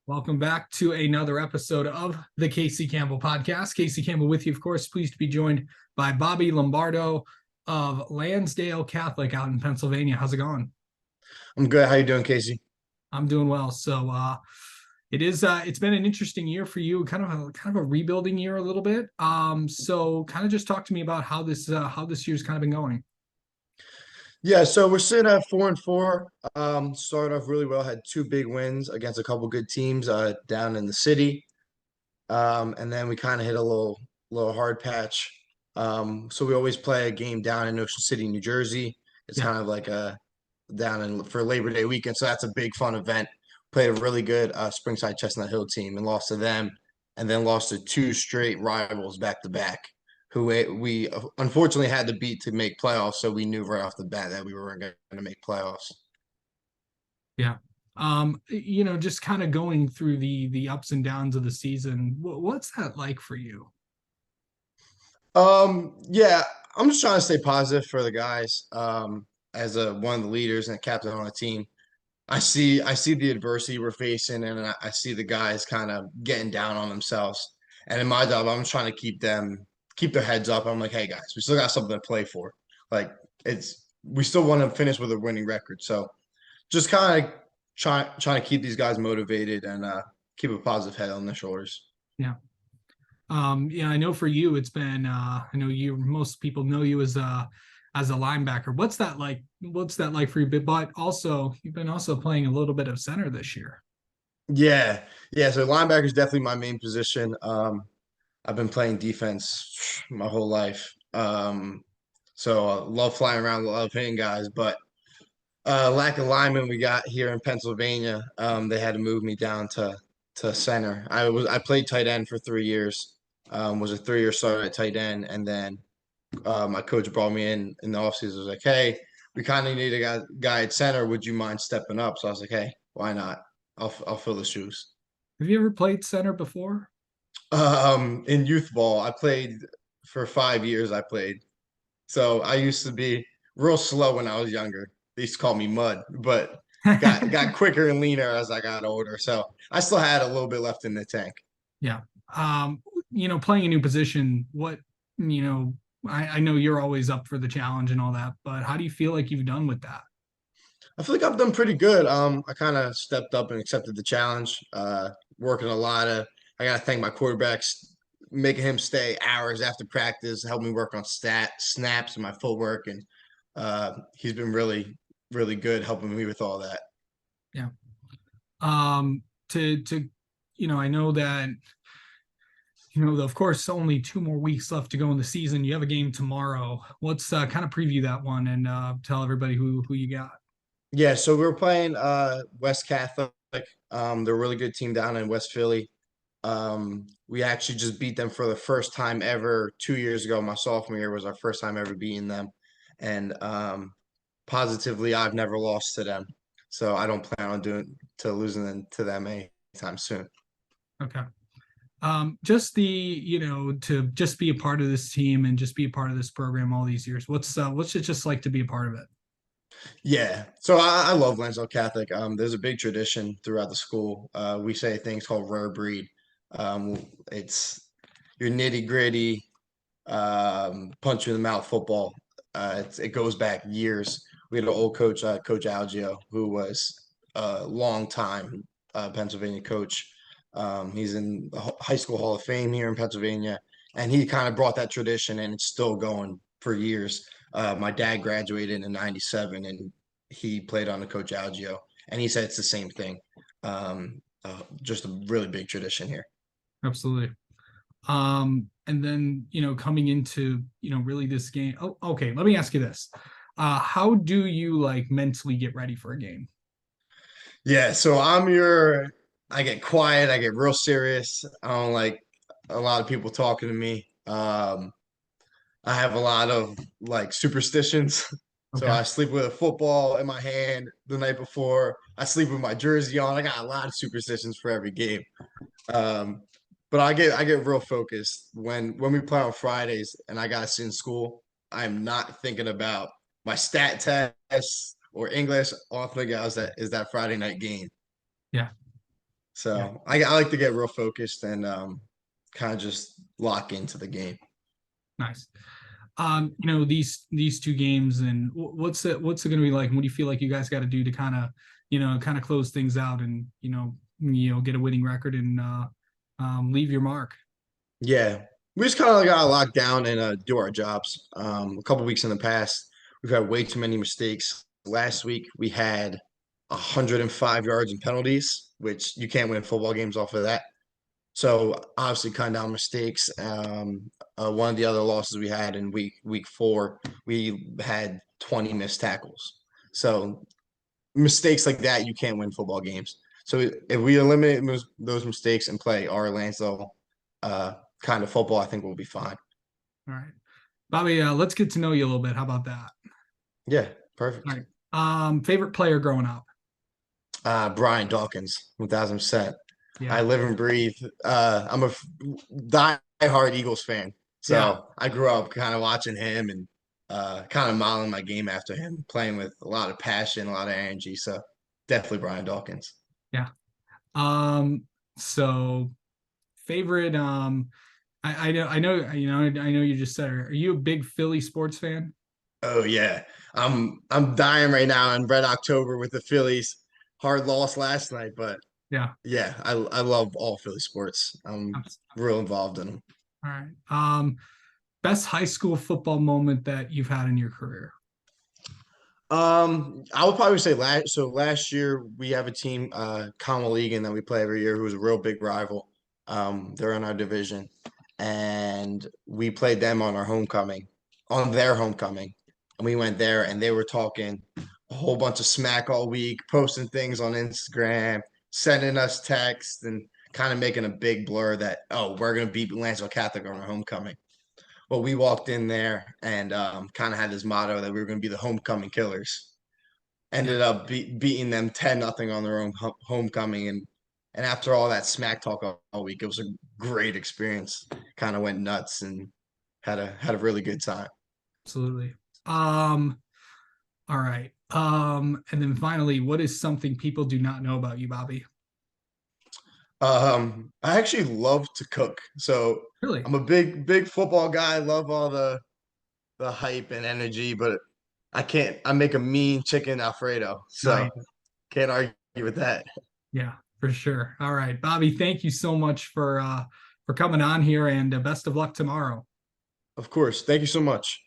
Welcome back to another episode of the Casey Campbell podcast. Casey Campbell with you, of course, pleased to be joined by Bobby Lombardo of Lansdale Catholic out in Pennsylvania. How's it going? I'm good. How you doing, Casey? I'm doing well. It's been an interesting year for you, kind of a rebuilding year a little bit. So kind of just talk to me about how this year's kind of been going. Yeah, so we're sitting at 4-4. Started off really well. Had two big wins against a couple good teams down in the city. And then we kind of hit a little hard patch. So we always play a game down in Ocean City, New Jersey. It's Yeah. kind of like a down in for Labor Day weekend. So that's a big fun event. Played a really good Springside Chestnut Hill team and lost to them, and then lost to two straight rivals back to back, who we unfortunately had to beat to make playoffs. So we knew right off the bat that we weren't going to make playoffs. Yeah. Just kind of going through the ups and downs of the season. What's that like for you? Yeah, I'm just trying to stay positive for the guys. As one of the leaders and a captain on a team, I see the adversity we're facing, and I see the guys kind of getting down on themselves. And in my job, I'm trying to keep their heads up. I'm like, hey guys, we still got something to play for. Like we still want to finish with a winning record. So just kind of trying to keep these guys motivated and keep a positive head on their shoulders. Yeah. Yeah, I know for you it's been I know you most people know you as a linebacker. What's that like for you? But also you've been also playing a little bit of center this year. Yeah, yeah. So linebacker is definitely my main position. I've been playing defense my whole life. So I love flying around, love hitting guys, but lack of linemen we got here in Pennsylvania. They had to move me down to center. I played tight end for 3 years. Was a 3-year starter at tight end, and then my coach brought me in the offseason. Was like, hey, we kind of need a guy at center. Would you mind stepping up? So I was like, hey, why not? I'll fill the shoes. Have you ever played center before? In youth ball, I played for 5 years. I played, so I used to be real slow when I was younger. They used to call me Mud, but got quicker and leaner as I got older. So I still had a little bit left in the tank. Yeah. Um, Playing a new position, you know, I know you're always up for the challenge and all that, but how do you feel like you've done with that? I feel like I've done pretty good. I kind of stepped up and accepted the challenge. Working a lot of. I got to thank my quarterbacks, making him stay hours after practice, help me work on snaps and my footwork, and he's been really good helping me with all that. Yeah. To I know that of course, only 2 more weeks left to go in the season. You have a game tomorrow. Let's kind of preview that one and tell everybody who you got. Yeah, so we were playing West Catholic. They're a really good team down in West Philly. We actually just beat them for the first time ever 2 years ago. My sophomore year was our first time ever beating them. And positively, I've never lost to them. So I don't plan on losing to them anytime soon. Okay. Just to just be a part of this team and just be a part of this program all these years. What's it just like to be a part of it? Yeah. So I love Lansdale Catholic. There's a big tradition throughout the school. We say things called rare breed. It's your nitty gritty, punch you in the mouth football. It goes back years. We had an old coach, Coach Algio, who was a long time Pennsylvania coach. He's in the High School Hall of Fame here in Pennsylvania, and he kind of brought that tradition, and it's still going for years. My dad graduated in '97, and he played on the Coach Algio, and he said it's the same thing. Just a really big tradition here. Absolutely. And then coming into really this game. Oh, okay. Let me ask you this: how do you like mentally get ready for a game? Yeah, so I get quiet, I get real serious. I don't like a lot of people talking to me. I have a lot of like superstitions. So Okay. I sleep with a football in my hand the night before. I sleep with my jersey on. I got a lot of superstitions for every game. Um, but I get real focused when we play on Fridays and I got to sit in school. I'm not thinking about my stat tests or English. All I'm thinking about is that Friday night game. Yeah. Yeah, So I like to get real focused and kind of just lock into the game. nice. These two games, and what's it going to be like? What do you feel like you guys got to do to kind of, kind of close things out and get a winning record and leave your mark? Yeah, we just kind of got to lock down and do our jobs. A couple weeks in the past, we've had way too many mistakes. Last week we had 105 yards in penalties, which you can't win football games off of that. So obviously cutting down mistakes. One of the other losses we had in week 4, we had 20 missed tackles. So mistakes like that, you can't win football games. So if we eliminate those mistakes and play our Lansdale kind of football, I think we'll be fine. All right, Bobby. Let's get to know you a little bit. How about that? Yeah, All perfect. right. Favorite player growing up? Brian Dawkins, 1000%. I Yeah, live and breathe. I'm a die-hard Eagles fan, yeah, so I grew up kind of watching him and kind of modeling my game after him, playing with a lot of passion, a lot of energy. So definitely Brian Dawkins. yeah. Um, so favorite. I know. You just said. Are you a big Philly sports fan? Oh yeah, I'm dying right now in Red October with the Phillies. Hard loss last night, but Yeah. yeah, I love all Philly sports. I'm Abs- real involved in them. All right. Best high school football moment that you've had in your career? I would probably say last year we have a team, Common League, and that we play every year, who's a real big rival. They're in our division, and we played them on their homecoming, and we went there, and they were talking a whole bunch of smack all week, posting things on Instagram, sending us texts, and kind of making a big blur that, oh, we're gonna beat Lansdale Catholic on our homecoming. Well, we walked in there and kind of had this motto that we were going to be the homecoming killers. Yeah, Ended up beating them 10-0 on their own homecoming, and after all that smack talk all week, it was a great experience. Kind of went nuts and had a really good time. absolutely. All right. And then finally, what is something people do not know about you, Bobby? I actually love to cook, so Really? I'm a big football guy. I love all the hype and energy, but I can't. I make a mean chicken Alfredo, so Nice. can't argue with that. Yeah, for sure. All right, Bobby, thank you so much for coming on here and best of luck tomorrow. Of course. Thank you so much.